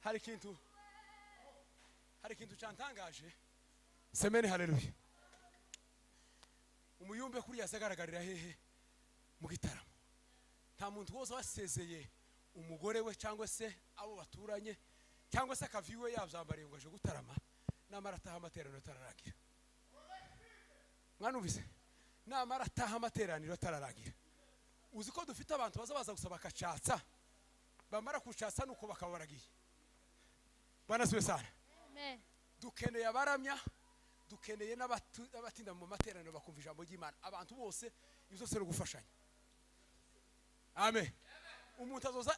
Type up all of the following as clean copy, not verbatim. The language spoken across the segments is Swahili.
hari ikintu cyantangaje semene haleluya umuyumbe kuri yazagaragarira hehe mu gitaramo nta muntu wose wasezeye umugore we cyangwa se abo baturanye cyangwa se akaviwe yabyambariye ngo aje gutarama namara ataha amateraniro tararagira mwanumvise namara ataha amateraniro tararagira uzi ko dufite abantu baza gusaba kacatsa bamara kucatsa nuko bakabaragiye bana siwe sana Amen. dukeneye abaramya dukeneye n'abatinda mu materaniro bakumva ijambo ry'Imana abantu bose izo se no gufashanya amen umuntu azoza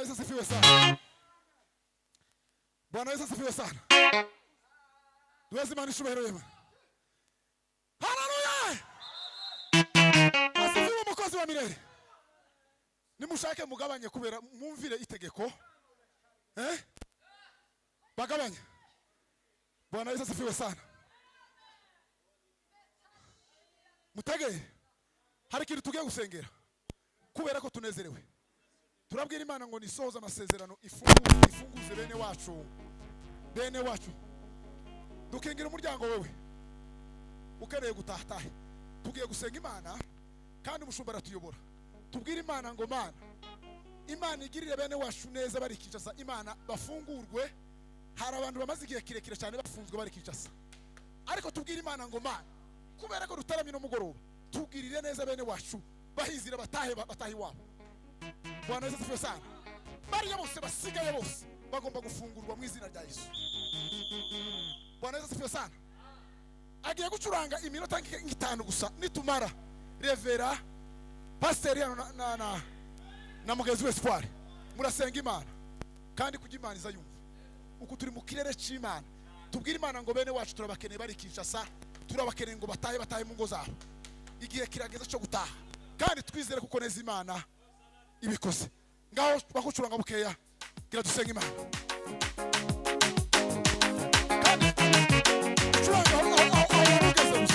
Yesu asifiwe sana. Bwana Yesu asifiwe sana. Tuweze Imana ishubahiro yema. Haleluya. Asifiwe umukozi wa milele. Nimushake mugabanye kubera mumvire itegeko. Bagabanye. Bwana Yesu asifiwe sana. Mutegeye. Hari ikintu tugiye gusengera. Kubera ko tunezerewe. Turabwira Imana ngo nisohoza amasezerano ifunguze bene wacu. Dukingira umuryango wewe. Ukeneye gutahatahe. Tugiye gusenga Imana kandi umushumba aratuyobora. Tubwire Imana ngo Mana, Imana igirire bene wacu neza bari Kinshasa, Imana bafungurwe. Hari abantu bamaze igihe kirekire cyane bafunzwe bari Kinshasa. Ariko tubwire Imana ngo Mana, kubera ko rutaramye no mugoroba, tugirire neza bene wacu bahizira batahi wabo. Bwana Yesu asifiwe sana. Bariya bose basigaye bose bagomba gufungurwa mu izina rya Yesu. Bwana Yesu asifiwe sana. Agiye gucuranga iminota nk'itanu gusa nitumara Revera Pastor na mugezi w'Espoir murasenga Imana kandi kujya Imana izayumva. Uko turi mu kirere cy'Imana tubwire Imana ngo bene wacu turabakeneye bari Kinshasa, turabakeneye ngo batahe mu ngo zabo. Igihe kirageze cyo gutaha kandi twizere kuko neza Imana ibikoze. Ngaho bakucuranga bukeya kira dusenga Imana. Kandi curanga aho ugeze gusa.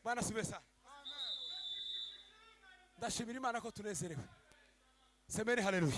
Bwana sibe sana. Ndashimira Imana ko tunezerewe. Semeni haleluya.